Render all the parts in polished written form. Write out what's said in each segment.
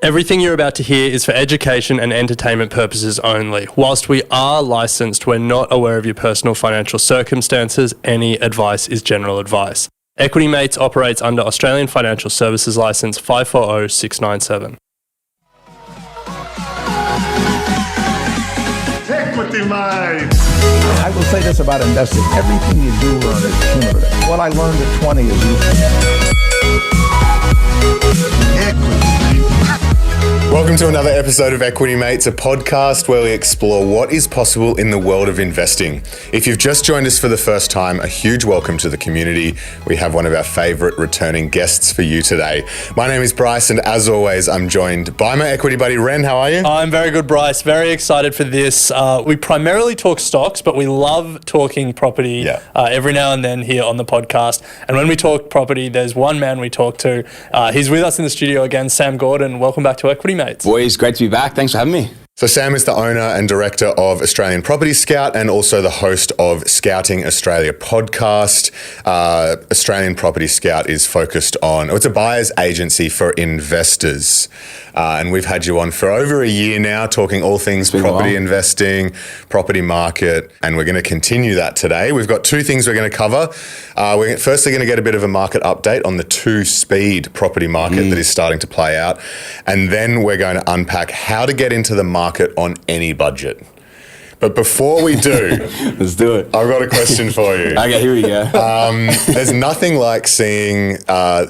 Everything you're about to hear is for education and entertainment purposes only. Whilst we are licensed, we're not aware of your personal financial circumstances. Any advice is general advice. Equity Mates operates under Australian Financial Services Licence 540697. Equity Mates! I will say this about investing. Everything you do learn is cumulative. What I learned at 20 is useful. Equity. Welcome to another episode of Equity Mates, a podcast where we explore what is possible in the world of investing. If you've just joined us for the first time, a huge welcome to the community. We have one of our favourite returning guests for you today. My name is Bryce, and as always, I'm joined by my equity buddy, Ren. How are you? I'm very good, Bryce. Very excited for this. We primarily talk stocks, but we love talking property every now and then here on the podcast. And when we talk property, there's one man we talk to. He's with us in the studio again, Sam Gordon. Welcome back to Equity Mates. Boys, great to be back. Thanks for having me. So Sam is the owner and director of Australian Property Scout and also the host of Scouting Australia podcast. Australian Property Scout is focused on, it's a buyer's agency for investors. And we've had you on for over a year now, talking all things property investing, property market, and we're going to continue that today. We've got two things we're going to cover. We're firstly going to get a bit of a market update on the two-speed property market that is starting to play out. And then we're going to unpack how to get into the market on any budget. But before we do, let's do it. I've got a question for you. Okay, here we go. There's nothing like seeing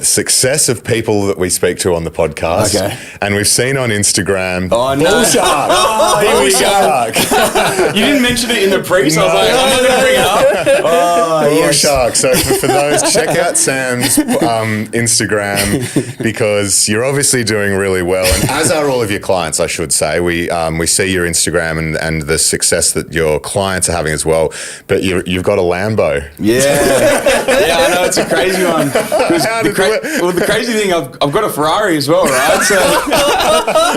success of people that we speak to on the podcast. Okay. And we've seen on Instagram. Oh, no. Bull shark. Bull shark. You didn't mention it in the pre, so I was like, I'm not going to bring it up. Oh, Bull shark. So for those, check out Sam's Instagram because you're obviously doing really well. And as are all of your clients, I should say. We see your Instagram and the success that your clients are having as well, but you've got a Lambo. Yeah, I know, it's a crazy one. The crazy thing, I've got a Ferrari as well, right? So,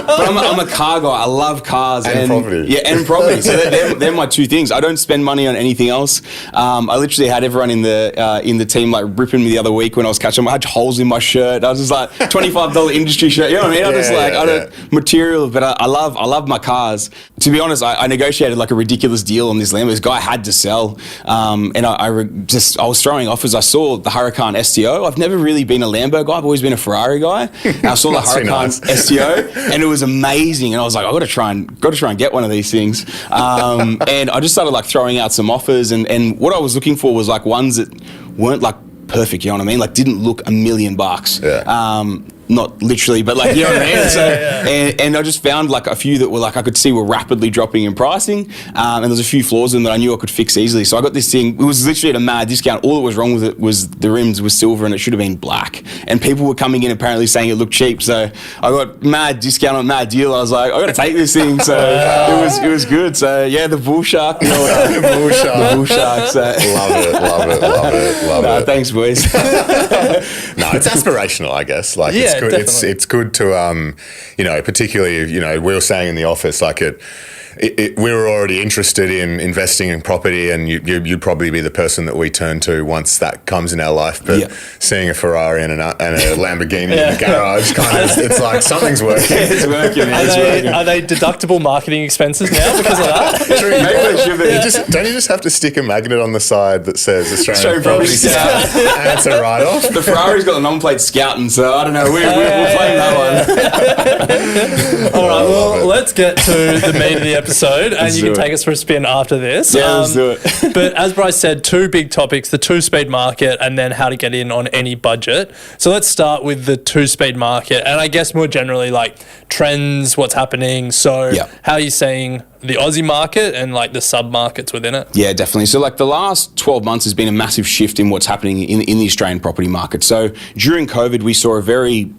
but I'm a car guy. I love cars and property. Yeah, and property. So they're my two things. I don't spend money on anything else. I literally had everyone in the team like ripping me the other week when I was catching. I had holes in my shirt. I was just like $25 industry shirt. You know what I mean? I don't material, but I love my cars. To be honest, I negotiated like a ridiculous deal on this Lambo. This guy had to sell, and I was throwing offers. I saw the Huracan STO. I've never really been a Lambo guy. I've always been a Ferrari guy. And I saw the Huracan STO, and it was amazing. And I was like, I got to try and get one of these things. And I just started like throwing out some offers, and what I was looking for was like ones that weren't like perfect. You know what I mean? Like didn't look $1 million. Yeah. Not literally, but like, you know what I mean? So, and I just found like a few that were like, I could see were rapidly dropping in pricing. And there's a few flaws in them that I knew I could fix easily. So I got this thing, it was literally at a mad discount. All that was wrong with it was the rims were silver and it should have been black. And people were coming in apparently saying it looked cheap. So I got mad discount on mad deal. I was like, I got to take this thing. So it was good. So yeah, the bull shark. You know, the bull shark. The bull shark. So. Love it. Thanks, boys. No, it's aspirational, I guess. Like, yeah, it's good. Definitely. It's good to, particularly, we were saying in the office, like we were already interested in investing in property, and you'd probably be the person that we turn to once that comes in our life. But seeing a Ferrari and a Lamborghini in the garage, it's like something's working. It's working. Are they deductible marketing expenses now because of that? True. Maybe don't you just have to stick a magnet on the side that says Australian Property Scout, and it's a write-off? The Ferrari's got the non-plate Scouting, so I don't know. We'll claim that one. All right. Well, let's get to the meat of the episode, and you can take us for a spin after this. Yeah, let's do it. But as Bryce said, two big topics, the two-speed market and then how to get in on any budget. So let's start with the two-speed market, and I guess more generally like trends, what's happening. So how are you seeing the Aussie market and like the sub-markets within it? Yeah, definitely. So like the last 12 months has been a massive shift in what's happening in the Australian property market. So during COVID, we saw a very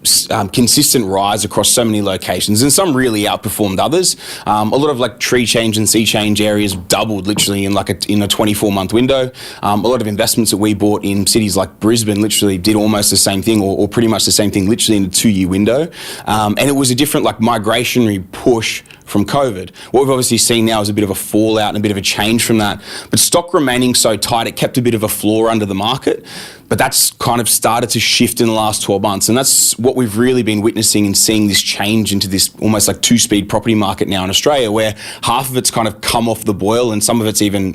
consistent rise across so many locations, and some really outperformed others. A lot of like tree change and sea change areas doubled literally in a 24-month window. A lot of investments that we bought in cities like Brisbane literally did almost the same thing or pretty much the same thing literally in a 2-year window. And it was a different like migrationary push from COVID. What we've obviously seen now is a bit of a fallout and a bit of a change from that. But stock remaining so tight, it kept a bit of a floor under the market. But that's kind of started to shift in the last 12 months. And that's what we've really been witnessing and seeing this change into this almost like two-speed property market now in Australia, where half of it's kind of come off the boil and some of it's even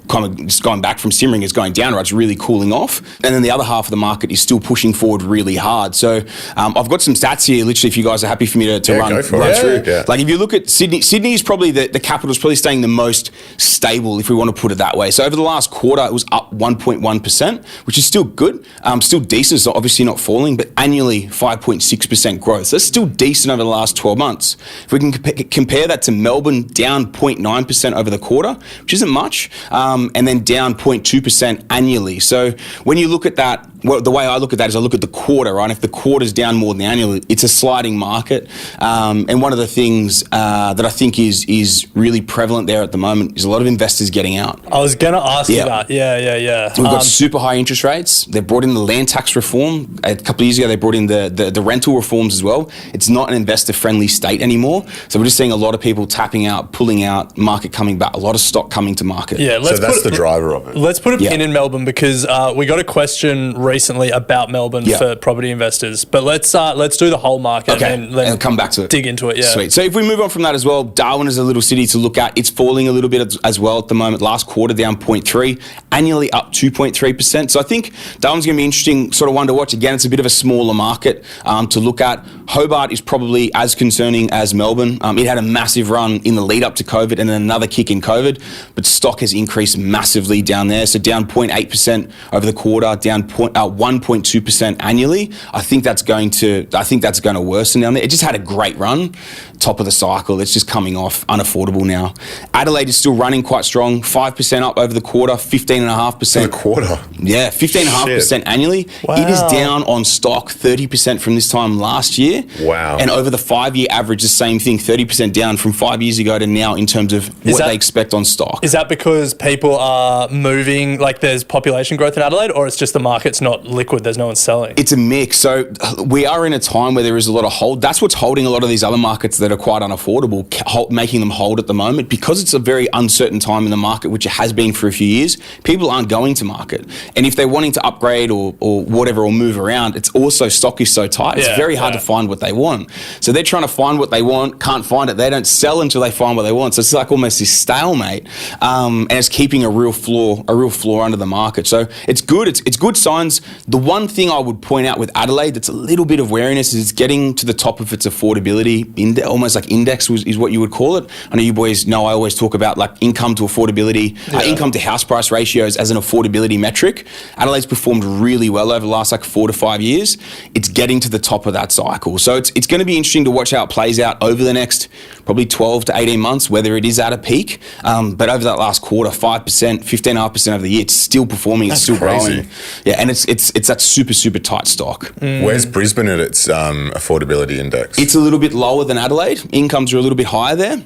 kind of just going back from simmering, it's going down, right? It's really cooling off. And then the other half of the market is still pushing forward really hard. So I've got some stats here, literally, if you guys are happy for me to run through. Yeah. Like if you look at Sydney is probably the capital is probably staying the most stable, if we want to put it that way. So over the last quarter, it was up 1.1%, which is still good, still decent. It's obviously not falling, but annually 5.6% growth. So that's still decent over the last 12 months. If we can compare that to Melbourne, down 0.9% over the quarter, which isn't much, and then down 0.2% annually. So when you look at that, well, the way I look at that is I look at the quarter, right? If the quarter's down more than the annual, it's a sliding market. And one of the things that I think is really prevalent there at the moment is a lot of investors getting out. I was going to ask you that. Yeah. We've got super high interest rates. They brought in the land tax reform. A couple of years ago, they brought in the rental reforms as well. It's not an investor-friendly state anymore. So we're just seeing a lot of people tapping out, pulling out, market coming back, a lot of stock coming to market. Yeah, so that's the driver of it. Let's put a pin in Melbourne because we got a question recently about Melbourne for property investors. But let's do the whole market and then come back to it. Dig into it, yeah. Sweet. So if we move on from that as well, Darwin is a little city to look at. It's falling a little bit as well at the moment. Last quarter down 0.3, annually up 2.3%. So I think Darwin's going to be interesting sort of one to watch. Again, it's a bit of a smaller market to look at. Hobart is probably as concerning as Melbourne. It had a massive run in the lead up to COVID and then another kick in COVID, but stock has increased massively down there. So down 0.8% over the quarter, down 1.2% annually. I think that's going to worsen down there. It just had a great run, top of the cycle. It's just coming off, unaffordable now. Adelaide is still running quite strong, 5% up over the quarter, 15.5%. For the quarter? Yeah, 15.5% annually. Wow. It is down on stock 30% from this time last year. Wow. And over the 5-year average, the same thing, 30% down from 5 years ago to now in terms of what they expect on stock. Is that because people are moving, like there's population growth in Adelaide, or it's just the market's not liquid, there's no one selling? It's a mix. So we are in a time where there is a lot of hold. That's what's holding a lot of these other markets that are quite unaffordable, making them hold at the moment, because it's a very uncertain time in the market, which it has been for a few years. People aren't going to market. And if they're wanting to upgrade or whatever or move around, it's also stock is so tight. It's very hard to find what they want. So they're trying to find what they want, can't find it. They don't sell until they find what they want. So it's like almost this stalemate. And it's keeping a real floor under the market. So it's good. It's good signs. The one thing I would point out with Adelaide that's a little bit of wariness is it's getting to the top of its affordability index, almost like index is what you would call it. I know you boys know I always talk about like income to affordability, income to house price ratios as an affordability metric. Adelaide's performed really well over the last like 4 to 5 years. It's getting to the top of that cycle. So it's going to be interesting to watch how it plays out over the next probably 12 to 18 months, whether it is at a peak. But over that last quarter, 5%, 15.5% over the year, it's still performing, it's still growing. Yeah, and it's that super, super tight stock. Where's Brisbane at its affordability index? It's a little bit lower than Adelaide. Incomes are a little bit higher there.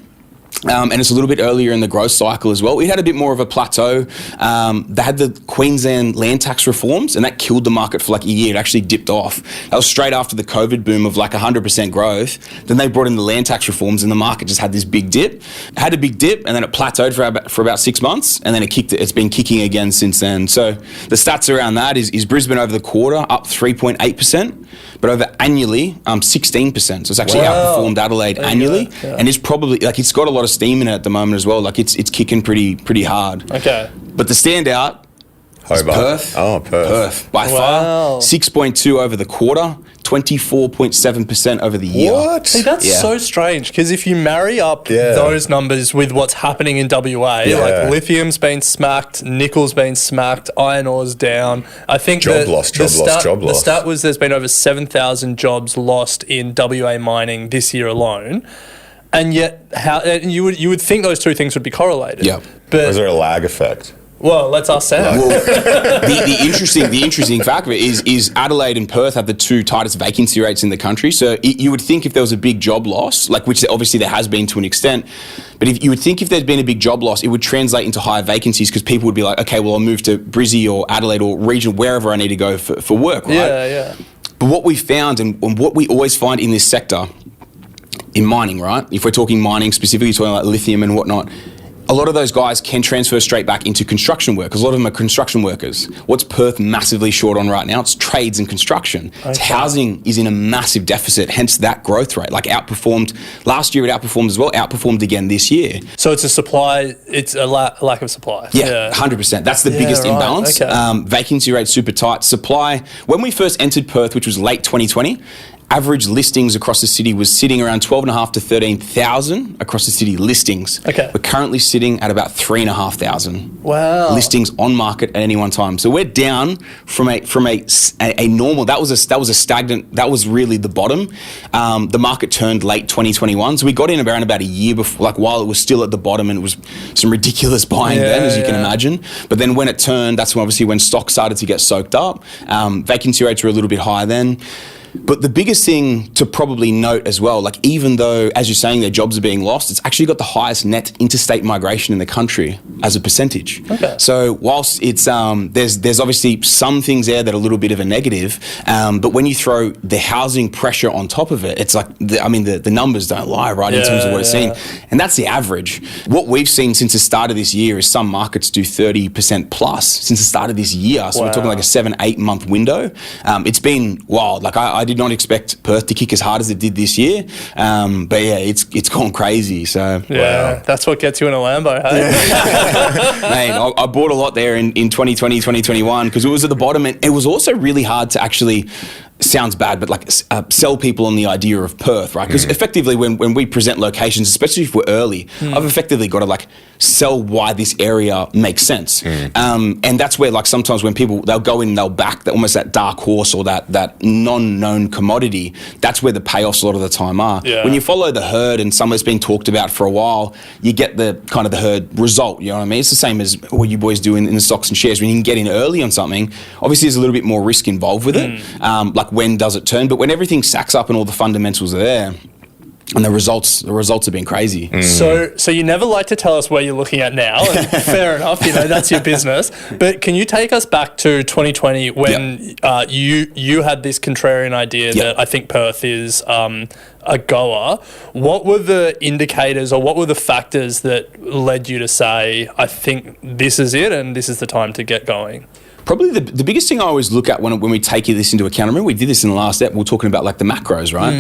And it's a little bit earlier in the growth cycle as well. We had a bit more of a plateau. They had the Queensland land tax reforms, and that killed the market for like a year. It actually dipped off. That was straight after the COVID boom of like 100% growth. Then they brought in the land tax reforms, and the market just had this big dip. It had a big dip, and then it plateaued for about 6 months, and then it's been kicking again since then. So the stats around that is Brisbane over the quarter up 3.8%, but over annually 16%. So it's actually outperformed Adelaide annually, and it's probably like it's got a lot of steam in it at the moment as well. Like it's kicking pretty hard. Okay. But the standout is Perth. Oh, Perth. By far, 6.2 over the quarter, 24.7% over the year. What? See, that's so strange, because if you marry up those numbers with what's happening in WA, like lithium's been smacked, nickel's been smacked, iron ore's down. I think job loss. The stat was there's been over 7,000 jobs lost in WA mining this year alone. And yet, you would think those two things would be correlated. Yeah. But is there a lag effect? Well, let's ask Sam. Well, the interesting fact of it is Adelaide and Perth have the two tightest vacancy rates in the country. So you would think if there was a big job loss, like which obviously there has been to an extent, but if you would think if there's been a big job loss, it would translate into higher vacancies because people would be like, okay, well I'll move to Brizzy or Adelaide or region wherever I need to go for work, right? Yeah. But what we found and what we always find in this sector, in mining, right? If we're talking mining specifically, talking like lithium and whatnot, a lot of those guys can transfer straight back into construction work because a lot of them are construction workers. What's Perth massively short on right now? It's trades and construction. Okay. It's housing is in a massive deficit, hence that growth rate. Like outperformed last year, it outperformed as well, outperformed again this year. So it's a lack of supply. Yeah, 100%. That's the biggest imbalance. Okay. Vacancy rate super tight. Supply, when we first entered Perth, which was late 2020, average listings across the city was sitting around 12,500 to 13,000 across the city listings. Okay. We're currently sitting at about 3,500. Wow. Listings on market at any one time. So we're down from a normal. That was a stagnant. That was really the bottom. The market turned late 2021. So we got in around about a year before, like while it was still at the bottom, and it was some ridiculous buying then, as you can imagine. But then when it turned, that's when obviously when stock started to get soaked up. Vacancy rates were a little bit higher then. But the biggest thing to probably note as well, like even though, as you're saying, their jobs are being lost, it's actually got the highest net interstate migration in the country as a percentage. Okay. So whilst it's there's obviously some things there that are a little bit of a negative, but when you throw the housing pressure on top of it, it's like the numbers don't lie, right, in terms of what it's seeing, and that's the average. What we've seen since the start of this year is some markets do 30% plus since the start of this year. So we're talking like a 7-8 month window. It's been wild. Like I did not expect Perth to kick as hard as it did this year, but yeah, it's gone crazy. So that's what gets you in a Lambo, hey? Man, I bought a lot there in 2020, 2021 because it was at the bottom, and it was also really hard to actually. Sounds bad, but like sell people on the idea of Perth, right? Because effectively when we present locations, especially if we're early, I've effectively got to like sell why this area makes sense. And that's where like sometimes when people, they'll go in and they'll back that almost that dark horse or that non-known commodity, that's where the payoffs a lot of the time are. Yeah. When you follow the herd and somewhere being talked about for a while, you get the kind of the herd result, you know what I mean? It's the same as what you boys do in the stocks and shares. When you can get in early on something, obviously there's a little bit more risk involved with it. Like when does it turn? But when everything stacks up and all the fundamentals are there, and the results have been crazy. So you never like to tell us where you're looking at now, and fair enough, that's your business. But can you take us back to 2020 when you had this contrarian idea that I think Perth is a goer? What were the indicators or what were the factors that led you to say, I think this is it and this is the time to get going? Probably the biggest thing I always look at when we take this into account, I remember we did this in the last step, we were talking about like the macros, right?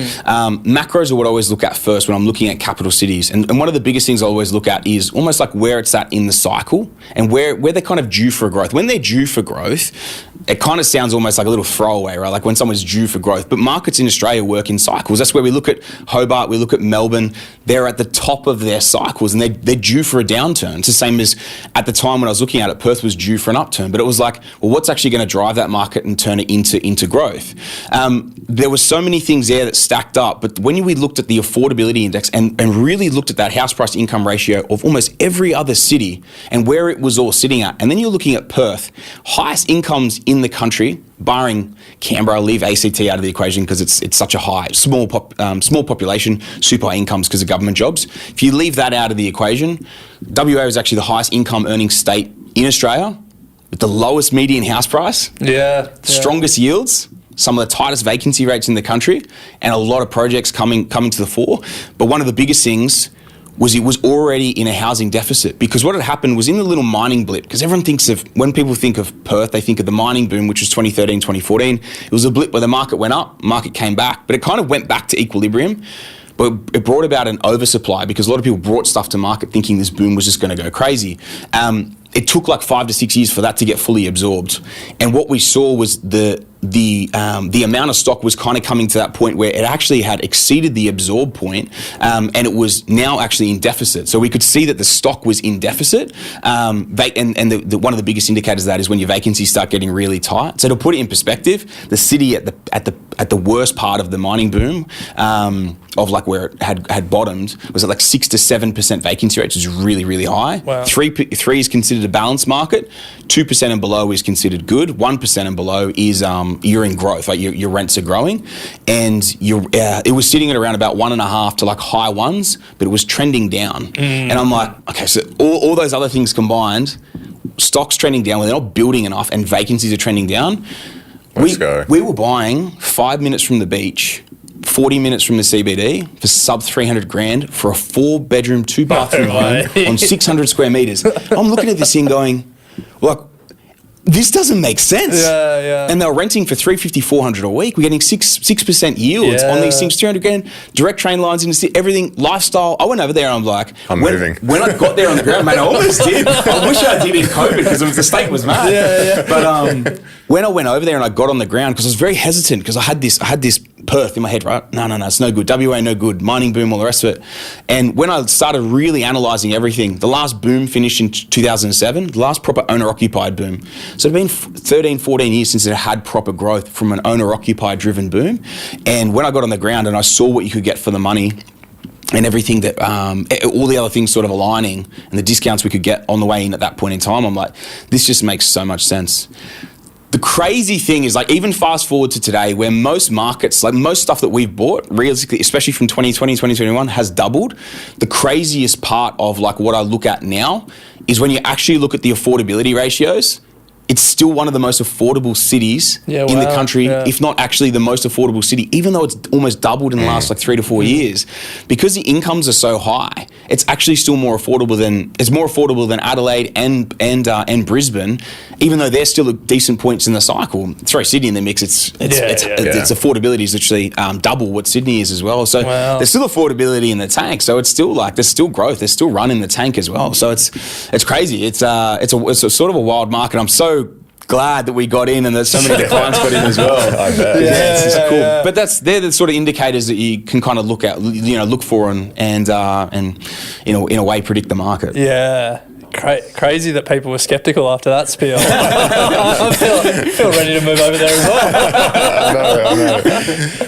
Macros are what I always look at first when I'm looking at capital cities. And one of the biggest things I always look at is almost like where it's at in the cycle and where they're kind of due for growth. When they're due for growth, it kind of sounds almost like a little throwaway, right? Like when someone's due for growth. But markets in Australia work in cycles. That's where we look at Hobart, we look at Melbourne. They're at the top of their cycles and they're due for a downturn. It's the same as at the time when I was looking at it, Perth was due for an upturn. But it was like, well, what's actually going to drive that market and turn it into growth? There were so many things there that stacked up. But when we looked at the affordability index and really looked at that house price income ratio of almost every other city and where it was all sitting at, and then you're looking at Perth, highest incomes in the country, barring Canberra, leave ACT out of the equation because it's such a high, small population, super high incomes because of government jobs. If you leave that out of the equation, WA is actually the highest income earning state in Australia with the lowest median house price, strongest yields, some of the tightest vacancy rates in the country, and a lot of projects coming to the fore. But one of the biggest things was it was already in a housing deficit because what had happened was in the little mining blip, because everyone thinks of, when people think of Perth, they think of the mining boom, which was 2013, 2014. It was a blip where the market went up, market came back, but it kind of went back to equilibrium. But it brought about an oversupply because a lot of people brought stuff to market thinking this boom was just going to go crazy. It took like 5 to 6 years for that to get fully absorbed. And what we saw was the amount of stock was kind of coming to that point where it actually had exceeded the absorb point, and it was now actually in deficit. So we could see that the stock was in deficit. And one of the biggest indicators of that is when your vacancies start getting really tight. So to put it in perspective, the city at the worst part of the mining boom, of like where it had bottomed, was at like 6 to 7% vacancy rate, which is really, really high. Wow. 3 is considered a balanced market. 2% and below is considered good. 1% and below is you're in growth, like your rents are growing, and it was sitting at around about 1.5 to like high ones, but it was trending down. And I'm like, okay, so all those other things combined, stocks trending down, when they're not building enough, and vacancies are trending down. We were buying 5 minutes from the beach 40 minutes from the CBD for sub 300 grand for a 4-bedroom, 2-bathroom home on 600 square meters. I'm looking at this thing going, look, this doesn't make sense. Yeah. And they're renting for $350, $400 a week. We're getting 6% yields on these things, 300 grand, direct train lines into everything, lifestyle. I went over there and I'm like, moving. When I got there on the ground, mate, I almost did. I wish I did in COVID because the state was mad. But when I went over there and I got on the ground, because I was very hesitant because I had this Perth in my head, right? No, it's no good. WA, no good. Mining boom, all the rest of it. And when I started really analysing everything, the last boom finished in 2007, the last proper owner-occupied boom. So it's been 13, 14 years since it had proper growth from an owner-occupied driven boom. And when I got on the ground and I saw what you could get for the money and everything that, all the other things sort of aligning and the discounts we could get on the way in at that point in time, I'm like, this just makes so much sense. The crazy thing is, like, even fast forward to today, where most markets, like most stuff that we've bought, realistically, especially from 2020, 2021, has doubled. The craziest part of like what I look at now is when you actually look at the affordability ratios, it's still one of the most affordable cities in the country, if not actually the most affordable city, even though it's almost doubled in the last like 3 to 4 years. Because the incomes are so high, it's actually still more affordable than Adelaide and Brisbane, even though they're still at decent points in the cycle. Throw Sydney in the mix, its affordability is literally double what Sydney is as well. So there's still affordability in the tank. So it's still like there's still growth, there's still run in the tank as well. So it's crazy. It's a sort of a wild market. I'm so glad that we got in and that so many of the clients got in as well. I bet. It's cool. But they're the sort of indicators that you can kind of look at, look for and in a way predict the market. Yeah. Crazy that people were skeptical after that spiel. I feel ready to move over there as well. I know.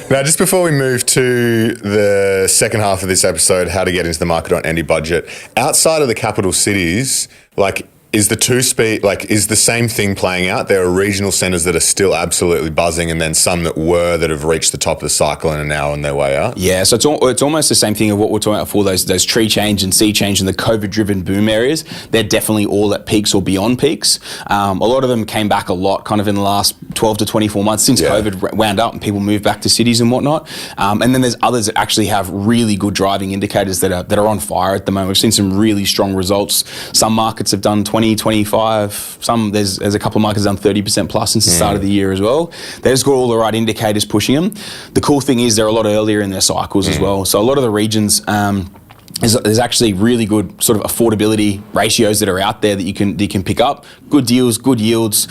Now, just before we move to the second half of this episode, how to get into the market on any budget, outside of the capital cities, like, is the two-speed, like, is the same thing playing out? There are regional centres that are still absolutely buzzing and then some that have reached the top of the cycle and are now on their way out? Yeah, so it's almost the same thing of what we're talking about for those tree change and sea change and the COVID-driven boom areas. They're definitely all at peaks or beyond peaks. A lot of them came back a lot kind of in the last 12 to 24 months since COVID wound up and people moved back to cities and whatnot. And then there's others that actually have really good driving indicators that are on fire at the moment. We've seen some really strong results. Some markets have done 20, 25, there's a couple of markets done 30% plus since the start of the year as well. They just got all the right indicators pushing them. The cool thing is they're a lot earlier in their cycles as well. So a lot of the regions, there's actually really good sort of affordability ratios that are out there that you can pick up. Good deals, good yields,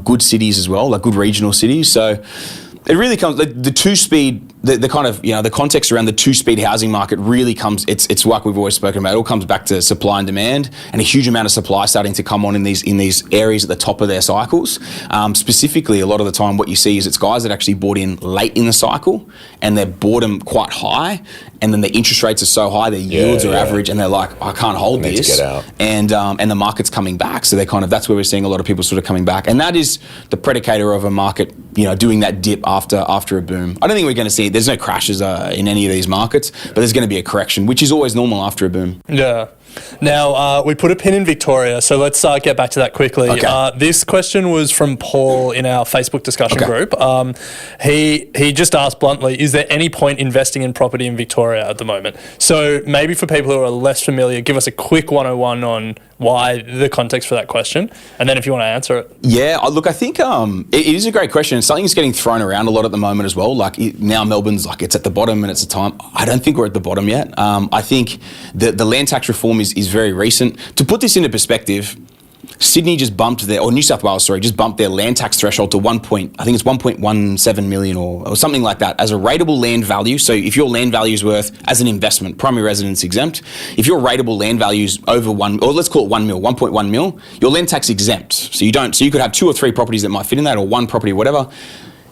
good cities as well, like good regional cities. So it really comes, the two-speed, the kind of, the context around the two-speed housing market really comes, it's like we've always spoken about, it all comes back to supply and demand and a huge amount of supply starting to come on in these areas at the top of their cycles. Specifically, a lot of the time what you see is it's guys that actually bought in late in the cycle and they bought them quite high and then the interest rates are so high, their yields are average and they're like, I can't hold this. To get out. And the market's coming back. So that's where we're seeing a lot of people sort of coming back. And that is the predicator of a market, doing that dip after a boom. I don't think we're going to see, there's no crashes in any of these markets, but there's going to be a correction, which is always normal after a boom. Yeah. Now, we put a pin in Victoria, so let's get back to that quickly. Okay. This question was from Paul in our Facebook discussion group. He just asked bluntly, is there any point investing in property in Victoria at the moment? So maybe for people who are less familiar, give us a quick 101 on why, the context for that question, and then if you want to answer it. Yeah, look, I think it is a great question. It's something that's getting thrown around a lot at the moment as well. Like now Melbourne's like it's at the bottom and it's a time. I don't think we're at the bottom yet. I think the land tax reform is very recent. To put this into perspective, Sydney just bumped New South Wales, just bumped their land tax threshold to 1.17 million or something like that as a rateable land value. So if your land value is worth, as an investment, primary residence exempt, if your rateable land value is over let's call it 1.1 mil, your land tax exempt. So you could have 2 or 3 properties that might fit in that or one property, whatever.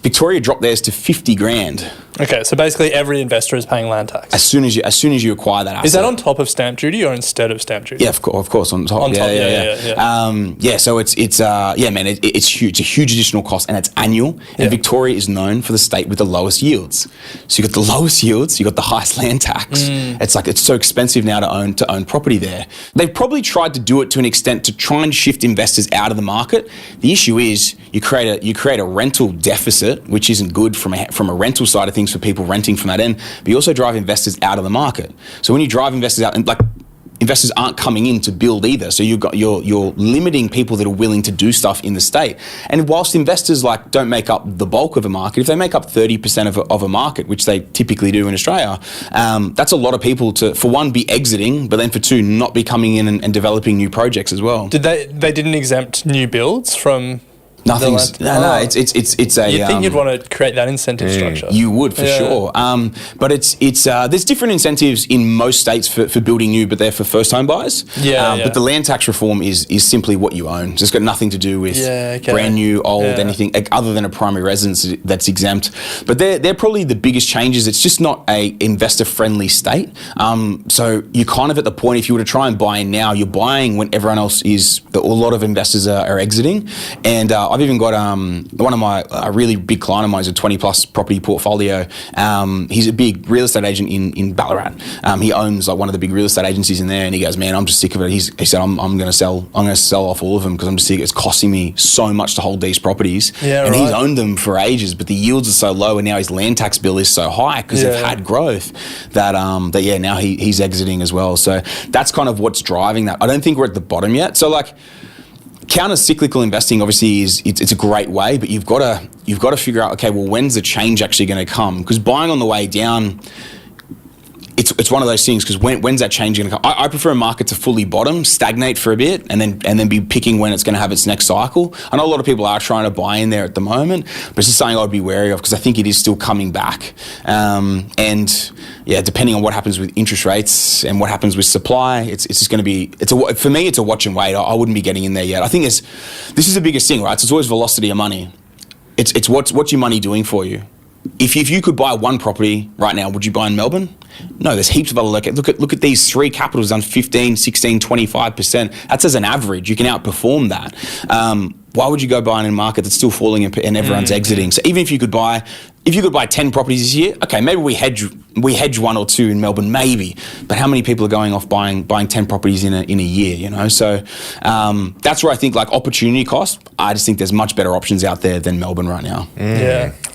Victoria dropped theirs to 50 grand. Okay, so basically every investor is paying land tax. As soon as you acquire that asset. Is that on top of stamp duty or instead of stamp duty? Yeah, of course, on top. Yeah. So it's huge. It's a huge additional cost and it's annual. And Victoria is known for the state with the lowest yields. So you got the lowest yields, you got the highest land tax. It's like it's so expensive now to own property there. They've probably tried to do it to an extent to try and shift investors out of the market. The issue is you create a rental deficit, which isn't good from a rental side of things. things for people renting from that end, but you also drive investors out of the market. So when you drive investors out, and like investors aren't coming in to build either. So you're limiting people that are willing to do stuff in the state. And whilst investors like don't make up the bulk of a market, if they make up 30% of a market, which they typically do in Australia, that's a lot of people to, for one, be exiting, but then for two, not be coming in and developing new projects as well. Did they didn't exempt new builds from? Nothing's no. It's a. You'd think you'd want to create that incentive structure. You would for sure. But it's there's different incentives in most states for building new, but they're for first home buyers. But the land tax reform is simply what you own. So it's got nothing to do with brand new, old, anything other than a primary residence that's exempt. But they're probably the biggest changes. It's just not a investor friendly state. So you're kind of at the point, if you were to try and buy in now, you're buying when everyone else is. A lot of investors are exiting, and I've even got one of my a really big client of mine is a 20 plus property portfolio. He's a big real estate agent in Ballarat. He owns like one of the big real estate agencies in there, and he goes, "Man, I'm just sick of it." He said, "I'm going to sell off all of them because I'm just sick. It's costing me so much to hold these properties." And he's owned them for ages, but the yields are so low, and now his land tax bill is so high because they've had growth that now he's exiting as well. So that's kind of what's driving that. I don't think we're at the bottom yet. So like. Counter-cyclical investing obviously it's a great way, but you've got to figure out, okay, well, when's the change actually going to come? Because buying on the way down, it's one of those things, because when's that change going to come? I prefer a market to fully bottom, stagnate for a bit, and then be picking when it's going to have its next cycle. I know a lot of people are trying to buy in there at the moment, but it's just something I'd be wary of because I think it is still coming back. Depending on what happens with interest rates and what happens with supply, it's just going to be, for me, it's a watch and wait. I wouldn't be getting in there yet. I think this is the biggest thing, right? So it's always velocity of money. It's what's your money doing for you? If you could buy one property right now, would you buy in Melbourne? No, there's heaps of other look at these three capitals done 15, 16, 25%. That's as an average. You can outperform that. Why would you go buy in a market that's still falling and everyone's exiting? So even if you could buy 10 properties this year, okay, maybe we hedge one or two in Melbourne, maybe. But how many people are going off buying 10 properties in a year, you know? So that's where I think like opportunity cost, I just think there's much better options out there than Melbourne right now.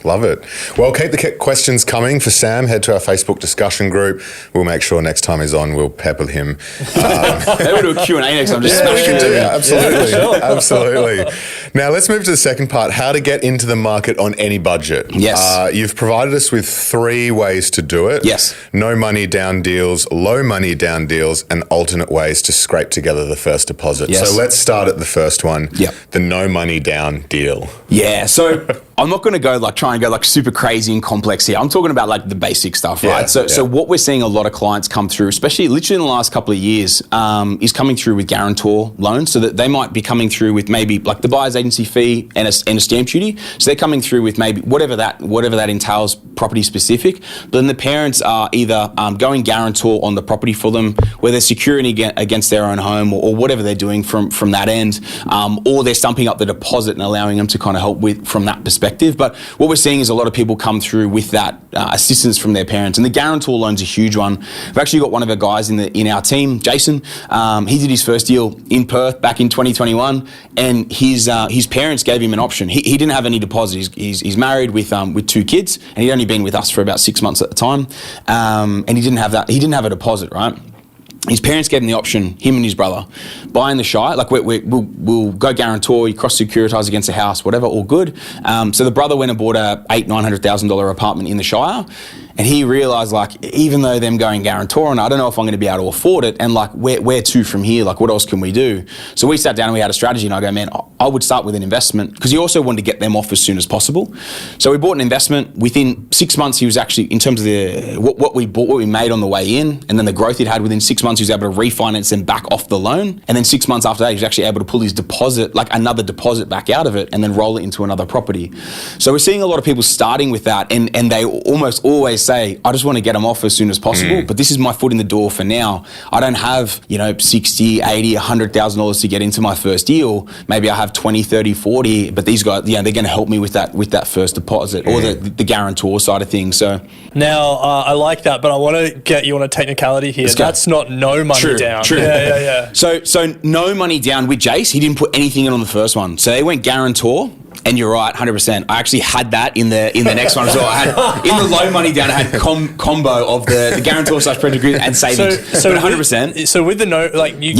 Love it. Well, keep the questions coming for Sam. Head to our Facebook discussion group. We'll make sure next time he's on, we'll pepper him. Maybe we'll do a Q&A next time. Just we can do it. Absolutely. Absolutely. Now, let's move to the second part, how to get into the market on any budget. Yes. You've provided us with 3 ways to do it. Yes. No money down deals, low money down deals, and alternate ways to scrape together the first deposit. Yes. So let's start at the first one, the no money down deal. Yeah, so I'm not going to try and go super crazy and complex here. I'm talking about like the basic stuff, right? So what we're seeing a lot of clients come through, especially literally in the last couple of years, is coming through with guarantor loans. So that they might be coming through with maybe like the buyer's agency fee and a stamp duty. So they're coming through with maybe whatever that entails, property specific. But then the parents are either going guarantor on the property for them, where they're securing against their own home or whatever they're doing from that end, or they're stumping up the deposit and allowing them to kind of help with from that perspective. But what we're seeing is a lot of people come through with that assistance from their parents, and the guarantor loan's a huge one. We've actually got one of our guys in our team, Jason. He did his first deal in Perth back in 2021, and his parents gave him an option. He didn't have any deposit. He's married with 2 kids, and he'd only been with us for about 6 months at the time, and he didn't have that. He didn't have a deposit, right? His parents gave him the option, him and his brother, buy in the Shire, like we'll go guarantor, you cross-securitise against a house, whatever, all good. So the brother went and bought a $800,000-$900,000 apartment in the Shire, and he realised, like, even though them going guarantor, and I don't know if I'm going to be able to afford it, and like, where to from here? Like, what else can we do? So we sat down and we had a strategy, and I go, man, I would start with an investment, because he also wanted to get them off as soon as possible. So we bought an investment. Within 6 months, he was actually, in terms of what we bought, what we made on the way in, and then the growth he'd had within 6 months, he was able to refinance them back off the loan. And then 6 months after that, he was actually able to pull his deposit, like another deposit back out of it, and then roll it into another property. So we're seeing a lot of people starting with that, and they almost always say, I just want to get them off as soon as possible, but this is my foot in the door for now. I don't have, $60, $80, $100,000 to get into my first deal. Maybe I have 20, 30, 40, but these guys, they're going to help me with that first deposit or the guarantor side of things. So now I like that, but I want to get you on a technicality here. That's not no money down. True. Yeah. So no money down with Jace. He didn't put anything in on the first one. So they went guarantor. And you're right, 100%. I actually had that in the next one as well. I had in the low money down. I had combo of the guarantor / pedigree and savings. So 100%. So with the note, like you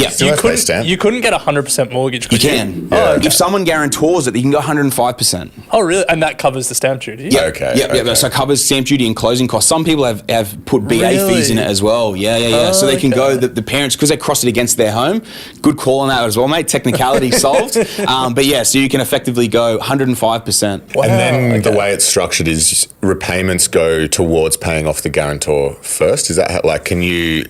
couldn't get 100% mortgage. You can. If someone guarantors it, you can go 105%. Oh, really? And that covers the stamp duty? Yeah. Okay. So it covers stamp duty and closing costs. Some people have put BA fees in it as well. Yeah. So they can go, the parents, because they cross it against their home. Good call on that as well, mate. Technicality solved. But yeah, so you can effectively go 105%. Wow. And then the way it's structured is repayments go towards paying off the guarantor first. Is that how, like, can you,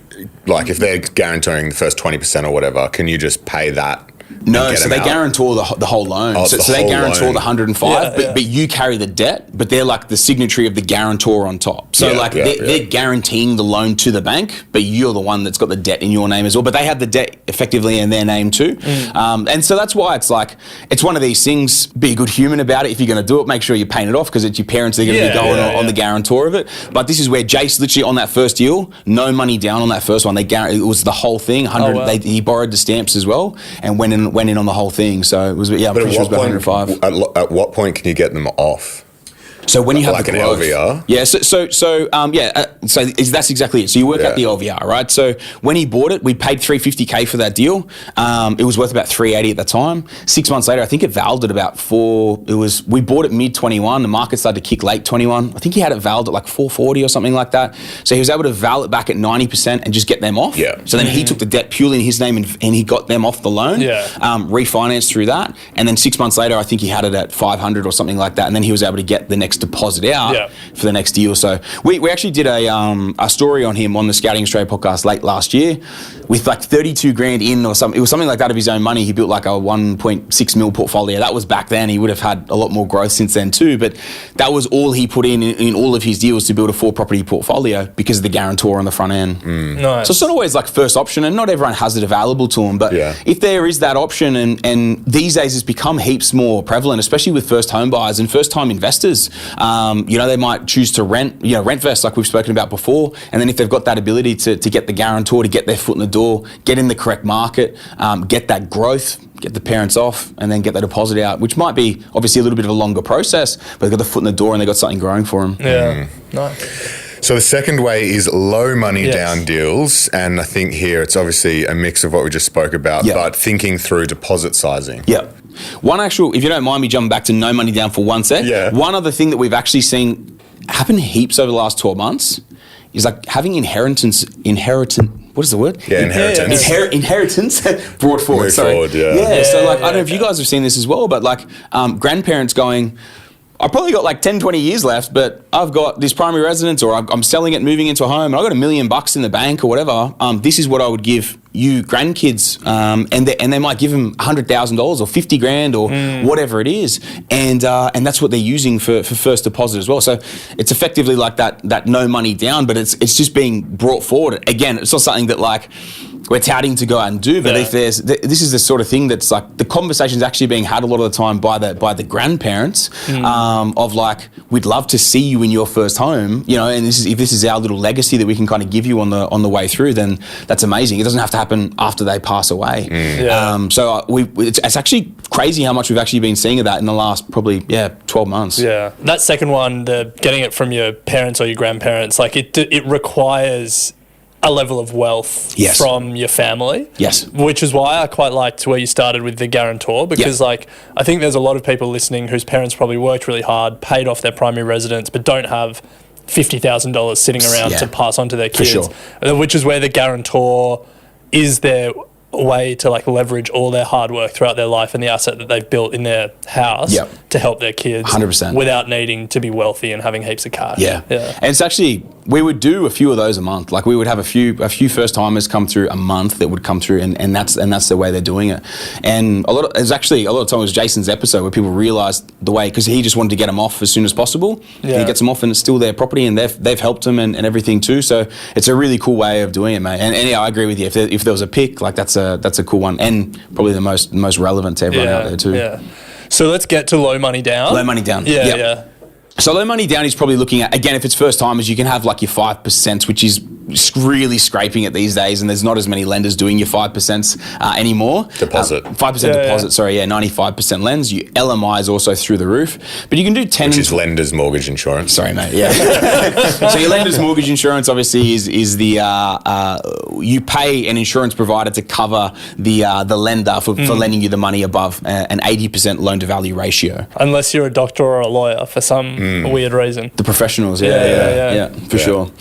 like, if they're guarantoring the first 20% or whatever, can you just pay that? No, so they guarantor the whole loan. Oh, so they guarantor the 105, but you carry the debt, but they're like the signatory of the guarantor on top. So they're guaranteeing the loan to the bank, but you're the one that's got the debt in your name as well. But they have the debt effectively in their name too. And so that's why it's like, it's one of these things, be a good human about it. If you're going to do it, make sure you're paying it off, because it's your parents that are going to be going on the guarantor of it. But this is where Jace literally on that first deal, no money down on that first one. It was the whole thing. He borrowed the stamps as well and went in on the whole thing. So it was, I'm pretty sure it was about 105. At what point can you get them off? So when you have like the an growth, LVR? Yeah, so that's exactly it. So you work out the LVR, right? So when he bought it, we paid $350K for that deal. It was worth about $380 at the time. 6 months later, I think it valued at about we bought it mid-21, the market started to kick late 21. I think he had it valued at like 440 or something like that. So he was able to value it back at 90% and just get them off. Yeah. So then he took the debt purely in his name and he got them off the loan, refinanced through that. And then 6 months later, I think he had it at 500 or something like that. And then he was able to get the next deposit out for the next deal. So we actually did a story on him on the Scouting Australia podcast late last year with like 32 grand in or something. It was something like that of his own money. He built like a 1.6 mil portfolio. That was back then. He would have had a lot more growth since then too, but that was all he put in all of his deals to build a 4-property portfolio because of the guarantor on the front end. Nice. So it's not always like first option, and not everyone has it available to them, but if there is that option, and these days it's become heaps more prevalent, especially with first home buyers and first time investors. They might choose to rent first, like we've spoken about before, and then if they've got that ability to get the guarantor, to get their foot in the door, get in the correct market, get that growth, get the parents off, and then get the deposit out, which might be obviously a little bit of a longer process, but they've got the foot in the door and they've got something growing for them. Yeah, nice. So the second way is low money down deals, and I think here it's obviously a mix of what we just spoke about, but thinking through deposit sizing. Yeah. One actual, if you don't mind me jumping back to no money down for 1 sec, one other thing that we've actually seen happen heaps over the last 12 months is like having inheritance, what is the word? Yeah, inheritance. Inheritance brought forward. Move forward, so like, I don't know if you guys have seen this as well, but like grandparents going, I've probably got like 10, 20 years left, but I've got this primary residence, or I'm selling it, moving into a home, and I've got $1 million in the bank or whatever. This is what I would give you grandkids, and they might give them $100,000 or 50 grand or whatever it is, and that's what they're using for first deposit as well. So it's effectively like that no money down, but it's just being brought forward. Again, it's not something that like we're touting to go out and do, but if this is the sort of thing that's like the conversation's actually being had a lot of the time by the grandparents of like, we'd love to see you in your first home, and if this is our little legacy that we can kind of give you on the way through, then that's amazing. It doesn't have to happen after they pass away. So it's actually crazy how much we've actually been seeing of that in the last probably 12 months. Yeah, that second one, the getting it from your parents or your grandparents, like it requires a level of wealth from your family. Yes. Which is why I quite liked where you started with the guarantor, because like I think there's a lot of people listening whose parents probably worked really hard, paid off their primary residence, but don't have $50,000 sitting around to pass on to their kids, which is where the guarantor is their way to like leverage all their hard work throughout their life and the asset that they've built in their house to help their kids 100%. Without needing to be wealthy and having heaps of cash. And it's actually, we would do a few of those a month. Like we would have a few first timers come through a month that would come through, and that's the way they're doing it. And a lot of time it was Jason's episode where people realised the way, because he just wanted to get them off as soon as possible. And he gets them off and it's still their property, and they've helped him and everything too. So it's a really cool way of doing it, mate. And I agree with you. If there was a pick, like that's a cool one, and probably the most relevant to everyone out there too. Yeah. So let's get to low money down. Low money down. Yeah. So low money down is probably looking at, again, if it's first timers, you can have like your 5%, which is really scraping it these days, and there's not as many lenders doing your 5% anymore. Deposit. 5% deposit, sorry, 95% lends. Your LMI is also through the roof. But you can do 10... Which is lender's mortgage insurance. Sorry, mate, yeah. So your lender's mortgage insurance obviously is the... you pay an insurance provider to cover the lender for lending you the money above an 80% loan-to-value ratio. Unless you're a doctor or a lawyer for some weird reason. The professionals, yeah, for sure.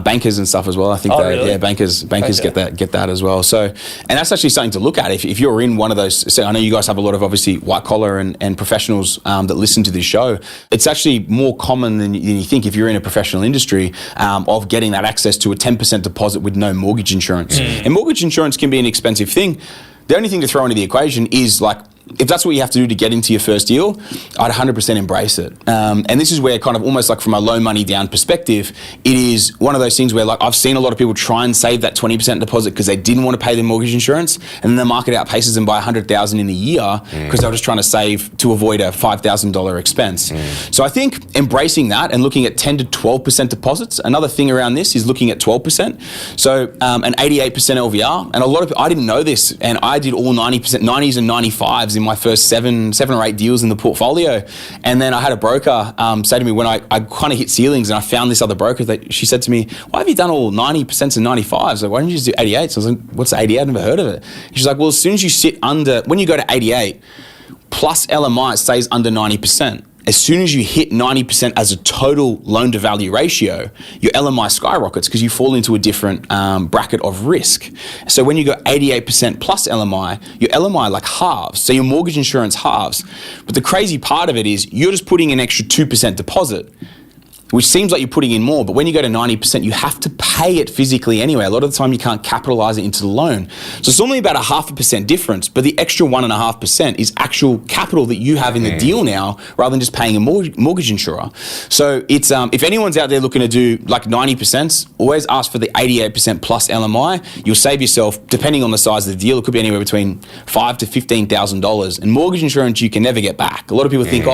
Bankers and stuff as well. I think really? bankers get that as well. So, and that's actually something to look at if you're in one of those. So I know you guys have a lot of obviously white collar and professionals that listen to this show. It's actually more common than you think if you're in a professional industry of getting that access to a 10% deposit with no mortgage insurance. And mortgage insurance can be an expensive thing. The only thing to throw into the equation is like, if that's what you have to do to get into your first deal, I'd 100% embrace it. And this is where kind of almost like from a low money down perspective, it is one of those things where like I've seen a lot of people try and save that 20% deposit because they didn't want to pay their mortgage insurance, and then the market outpaces them by $100,000 in a year because they were just trying to save to avoid a $5,000 expense. So I think embracing that and looking at 10 to 12% deposits. Another thing around this is looking at 12%. So an 88% LVR, and a lot of I didn't know this, and I did all 90%, 90s and 95s in my first seven or eight deals in the portfolio. And then I had a broker say to me when I kind of hit ceilings, and I found this other broker that she said to me, why have you done all 90% and 95s? Like, why don't you just do 88s? So I was like, what's 88? I've never heard of it. She's like, well, as soon as you sit under, when you go to 88 plus LMI, it stays under 90%. As soon as you hit 90% as a total loan-to-value ratio, your LMI skyrockets because you fall into a different bracket of risk. So when you go 88% plus LMI, your LMI like halves. So your mortgage insurance halves. But the crazy part of it is you're just putting an extra 2% deposit, which seems like you're putting in more, but when you go to 90%, you have to pay it physically anyway. A lot of the time you can't capitalize it into the loan. So it's only about a 0.5% difference, but the extra 1.5% is actual capital that you have in the deal now, rather than just paying a mortgage insurer. So it's if anyone's out there looking to do like 90%, always ask for the 88% plus LMI. You'll save yourself, depending on the size of the deal, it could be anywhere between $5,000 to $15,000. And mortgage insurance you can never get back. A lot of people think,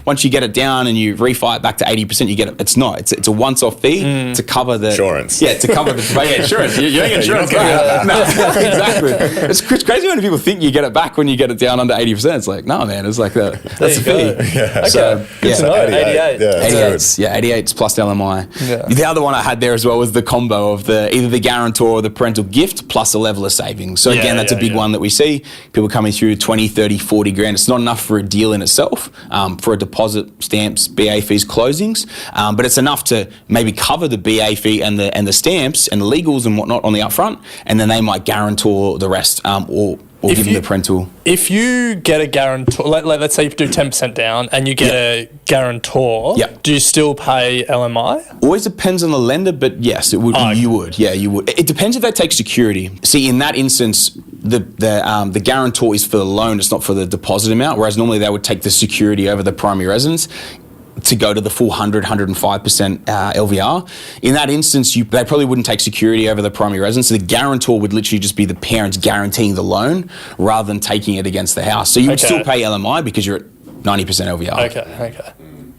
once you get it down and you refi it back to 80%, you get it. It's not. It's a once-off fee to cover the insurance. Yeah, to cover the insurance. You're insurance guy. No, exactly. It's crazy when people think you get it back when you get it down under 80%. It's like, no, man. It's like that's the fee. Yeah. Okay. So, good to know. 88. 88s plus LMI. Yeah. The other one I had there as well was the combo of either the guarantor or the parental gift plus a level of savings. So again, that's a big one that we see. People coming through 20, 30, 40 grand. It's not enough for a deal in itself, for a deposit, stamps, BA fees, closings. But it's enough to maybe cover the BA fee and the stamps and the legals and whatnot on the upfront, and then they might guarantor the rest, or give them the parental. If you get a guarantor, let's say you do 10% down and you get a guarantor, do you still pay LMI? Always depends on the lender, but yes, it would. You would. Yeah, you would. It depends if they take security. See, in that instance, the guarantor is for the loan; it's not for the deposit amount. Whereas normally they would take the security over the primary residence to go to the full 105% LVR. In that instance, they probably wouldn't take security over the primary residence. So the guarantor would literally just be the parents guaranteeing the loan rather than taking it against the house. So you would still pay LMI because you're at 90% LVR. Okay.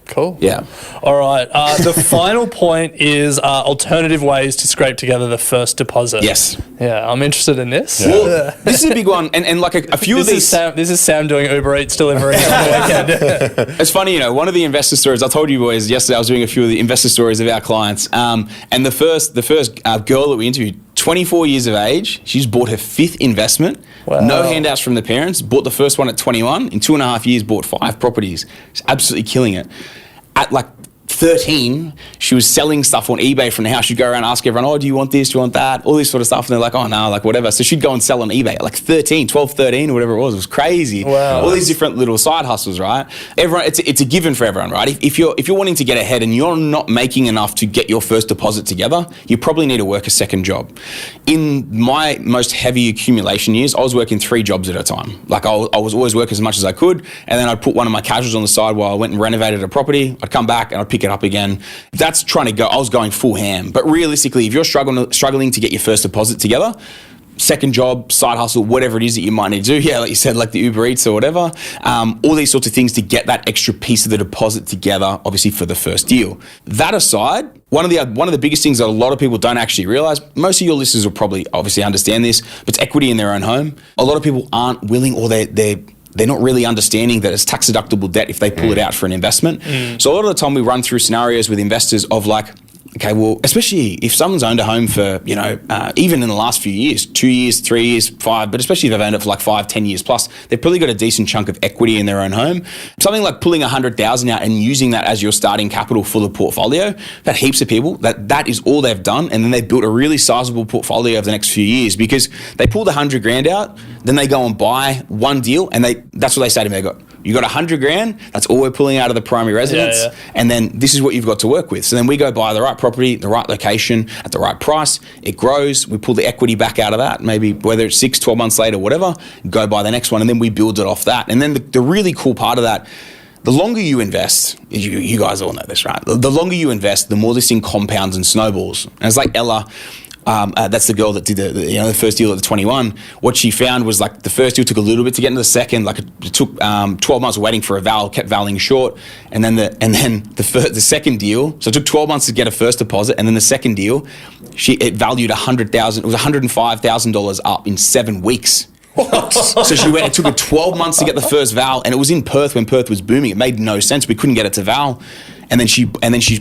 Cool. Yeah. All right. The final point is alternative ways to scrape together the first deposit. Yes. Yeah, I'm interested in this. Yeah. Well, this is a big one, and like a few of these. This is Sam doing Uber Eats delivery on the weekend. It's funny, one of the investor stories I told you boys yesterday. I was doing a few of the investor stories of our clients, and the first girl that we interviewed, 24 years of age, she's bought her 5th investment. Wow. No handouts from the parents. Bought the first one at 21. In 2.5 years, bought 5 properties. She's absolutely killing it. At like 13, she was selling stuff on eBay from the house. She'd go around and ask everyone, do you want this, do you want that? All this sort of stuff. And they're like, no, like whatever. So she'd go and sell on eBay at like 12, 13 or whatever it was. It was crazy. Wow. All these different little side hustles, right? Everyone, it's a given for everyone, right? If you're wanting to get ahead and you're not making enough to get your first deposit together, you probably need to work a second job. In my most heavy accumulation years, I was working 3 jobs at a time. Like I was always working as much as I could, and then I'd put one of my casuals on the side while I went and renovated a property. I'd come back and I'd pick it up again. That's trying to go. I was going full ham. But realistically, if you're struggling to get your first deposit together, second job, side hustle, whatever it is that you might need to do. Yeah, like you said, like the Uber Eats or whatever. All these sorts of things to get that extra piece of the deposit together, obviously for the first deal. That aside, one of the biggest things that a lot of people don't actually realize, most of your listeners will probably obviously understand this, but it's equity in their own home. A lot of people aren't willing, or they're not really understanding that it's tax deductible debt if they pull it out for an investment. So a lot of the time we run through scenarios with investors of like, okay, well, especially if someone's owned a home for, even in the last few years, 2 years, 3 years, 5, but especially if they've owned it for like 5, 10 years plus, they've probably got a decent chunk of equity in their own home. Something like pulling 100,000 out and using that as your starting capital for the portfolio, that heaps of people, that is all they've done. And then they built a really sizable portfolio over the next few years because they pulled 100 grand out, then they go and buy one deal, and that's what they say to me. You got 100 grand, that's all we're pulling out of the primary residence, and then this is what you've got to work with. So then we go buy the right property, the right location, at the right price, it grows, we pull the equity back out of that, maybe whether it's 6, 12 months later, whatever, go buy the next one, and then we build it off that. And then the really cool part of that, the longer you invest, you guys all know this, right? The longer you invest, the more this thing compounds and snowballs. And it's like Ella, that's the girl that did the first deal at the 21. What she found was like the first deal took a little bit to get into the second. Like it took 12 months waiting for a val, kept valing short, and then the second deal. So it took 12 months to get a first deposit, and then the second deal, it valued $100,000. It was $105,000 up in 7 weeks. So it took her 12 months to get the first val, and it was in Perth when Perth was booming. It made no sense. We couldn't get it to val. And then she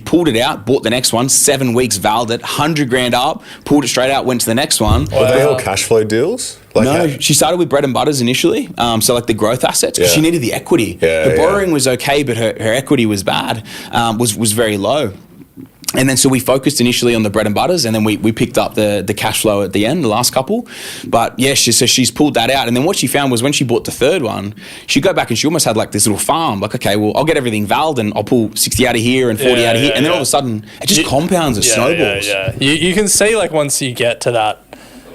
pulled it out, bought the next one, 7 weeks, valed it, 100 grand up, pulled it straight out, went to the next one. Were they all cash flow deals? No, she started with bread and butters initially, so like the growth assets, because she needed the equity. Her borrowing was okay, but her equity was bad, was very low. And then so we focused initially on the bread and butters, and then we picked up the cash flow at the end, the last couple. But yeah, she's pulled that out. And then what she found was when she bought the third one, she'd go back and she almost had like this little farm. Like, okay, well, I'll get everything valed and I'll pull 60 out of here and 40 out of here. And then all of a sudden, it just compounds, it snowballs. You can see like once you get to that,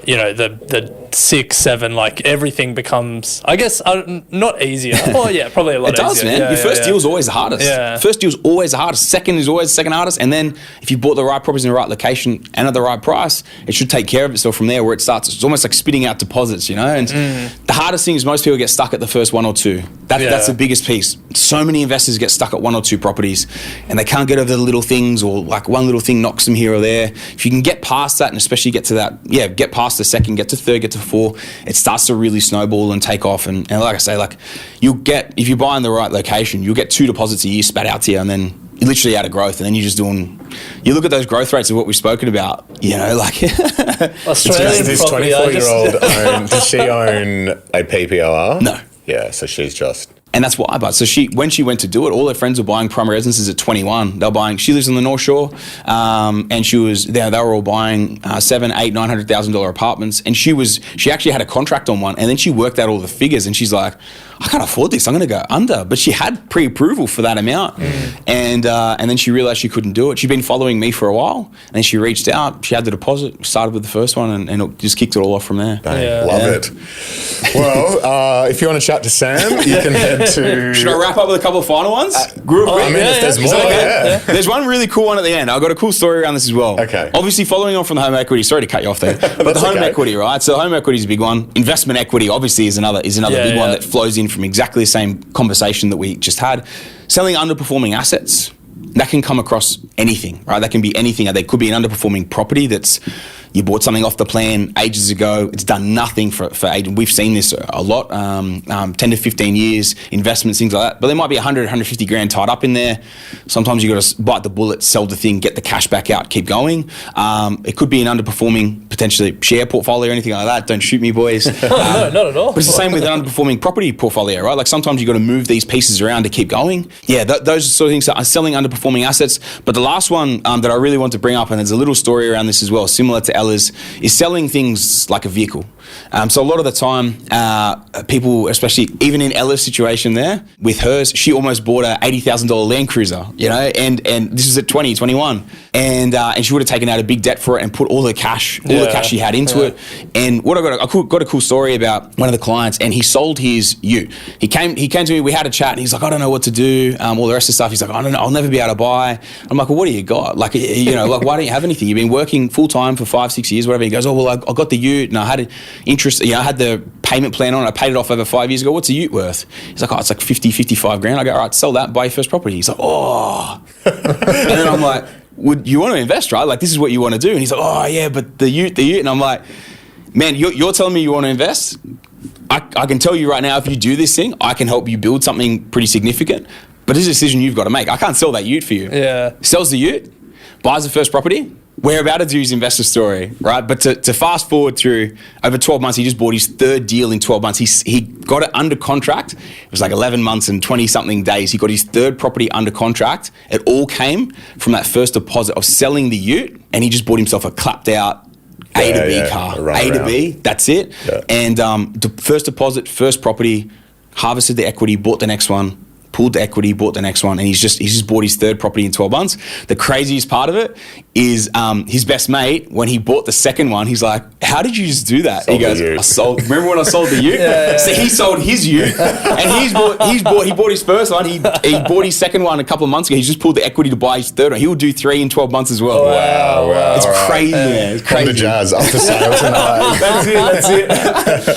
the 6, 7, like everything becomes, I guess, not easier. Oh yeah, probably a lot easier. It does, man. Your first deal is always the hardest. First deal is always the hardest. Second is always the second hardest. And then if you bought the right properties in the right location and at the right price, it should take care of itself from there where it starts. It's almost like spitting out deposits, And the hardest thing is most people get stuck at the first 1 or 2. That's the biggest piece. So many investors get stuck at 1 or 2 properties and they can't get over the little things, or like one little thing knocks them here or there. If you can get past that and especially get to that, get past the second, get to third, get to 4, it starts to really snowball and take off. And like I say, like if you buy in the right location, you'll get 2 deposits a year spat out to you, and then you're literally out of growth. And then you look at those growth rates of what we've spoken about, like Australian this property. 24-year-old does she own a PPOR? No. Yeah, so she's just... And that's why. But so when she went to do it, all her friends were buying primary residences at 21. She lives on the North Shore, and they were all buying $700,000, $800,000, $900,000 apartments. And she actually had a contract on one, and then she worked out all the figures, and she's like, I can't afford this. I'm going to go under. But she had pre-approval for that amount, and then she realized she couldn't do it. She'd been following me for a while, and then she reached out. She had the deposit, started with the first one, and it just kicked it all off from there. Love it. Well, if you want to chat to Sam, you can head to... Should I wrap up with a couple of final ones? If there's more, There's one really cool one at the end. I've got a cool story around this as well. Okay. Obviously, following on from the home equity. Sorry to cut you off there, but the home equity, right? So home equity is a big one. Investment equity, obviously, is another big one that flows in from exactly the same conversation that we just had. Selling underperforming assets. That can come across anything, right? That can be anything. There could be an underperforming property that's you bought something off the plan ages ago. It's done nothing for agents. We've seen this a lot, 10 to 15 years, investments, things like that. But there might be 100, 150 grand tied up in there. Sometimes you got to bite the bullet, sell the thing, get the cash back out, keep going. It could be an underperforming, potentially share portfolio or anything like that. Don't shoot me, boys. No, not at all. But it's the same with an underperforming property portfolio, right? Like sometimes you got to move these pieces around to keep going. Yeah, those sort of things are selling underperforming assets. But the last one that I really want to bring up, and there's a little story around this as well, similar to Ella's, is selling things like a vehicle. So a lot of the time, people, especially even in Ella's situation there, with hers, she almost bought a $80,000 Land Cruiser, and this was at 21. And she would have taken out a big debt for it and put all the cash she had into it. And what I got a cool story about one of the clients, and he sold his ute. He came to me, we had a chat, and he's like, I don't know what to do, all the rest of the stuff. He's like, I don't know, I'll never be able to buy. I'm like, well, what do you got? Like, like, why don't you have anything? You've been working full time for 5-6 years, whatever. He goes, oh, well, I got the ute, and I interest, I had the payment plan on, I paid it off over 5 years ago. What's a ute worth? He's like, it's like 50, 55 grand. I go, all right, sell that, buy your first property. He's like, oh. And then I'm like, would you want to invest, right? Like, this is what you want to do. And he's like, oh yeah, but the ute. And I'm like, man, you're telling me you want to invest? I can tell you right now, if you do this thing, I can help you build something pretty significant. But it's a decision you've got to make. I can't sell that ute for you. Yeah. Sells the ute, buys the first property. We're about to do his investor story, right? But to fast forward through, over 12 months, he just bought his third deal in 12 months. He got it under contract. It was like 11 months and 20-something days. He got his third property under contract. It all came from that first deposit of selling the ute, and he just bought himself a clapped out A to B car. A to B, that's it. Yeah. And the first deposit, first property, harvested the equity, bought the next one, pulled the equity, bought the next one, and he's just bought his third property in 12 months. The craziest part of it is his best mate, when he bought the second one, he's like, how did you just do that? He goes, remember when I sold the ute? So he sold his ute, and he bought his first one, he bought his second one a couple of months ago, he's just pulled the equity to buy his third one. He'll do 3 in 12 months as well. Wow. It's crazy, man. It's crazy. The jazz, up for sale tonight. That's it.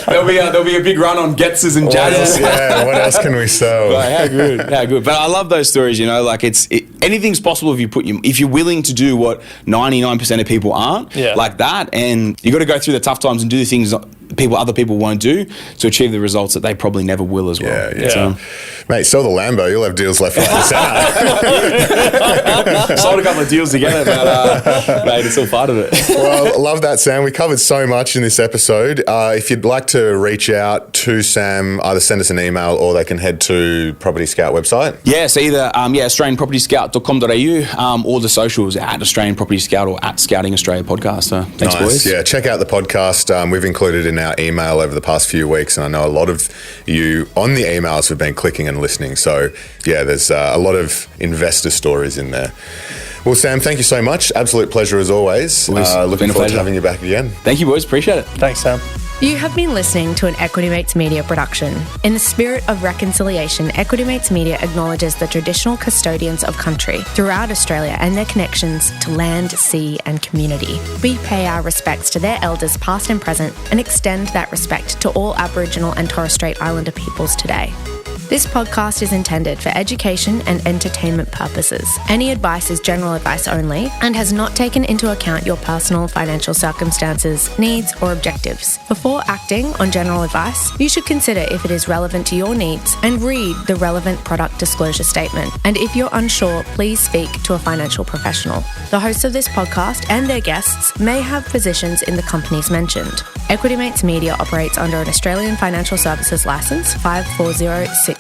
There'll be a big run on Getzes and jazzes. What else can we sell? How good. But I love those stories, like anything's possible if you're willing to do what 99% of people aren't, like that, and you got to go through the tough times and do the things other people won't do to achieve the results that they probably never will as well. Mate, sell the Lambo, you'll have deals left, right and centre. Sold a couple of deals together, but mate, it's all part of it. Well, I love that, Sam. We covered so much in this episode. If you'd like to reach out to Sam, either send us an email or they can head to Property Scout website. Yeah, so either AustralianPropertyScout.com.au or the socials at Australian Property Scout or at Scouting Australia Podcast. So thanks, boys. Yeah, check out the podcast. We've included in our email over the past few weeks, and I know a lot of you on the emails have been clicking and listening. So yeah, there's a lot of investor stories in there. Well, Sam, thank you so much. Absolute pleasure as always. Looking forward to having you back again. Thank you, boys. Appreciate it. Thanks, Sam. You have been listening to an Equity Mates Media production. In the spirit of reconciliation, Equity Mates Media acknowledges the traditional custodians of country throughout Australia and their connections to land, sea and community. We pay our respects to their elders past and present and extend that respect to all Aboriginal and Torres Strait Islander peoples today. This podcast is intended for education and entertainment purposes. Any advice is general advice only and has not taken into account your personal financial circumstances, needs, or objectives. Before acting on general advice, you should consider if it is relevant to your needs and read the relevant product disclosure statement. And if you're unsure, please speak to a financial professional. The hosts of this podcast and their guests may have positions in the companies mentioned. Equity Mates Media operates under an Australian Financial Services Licence 540697.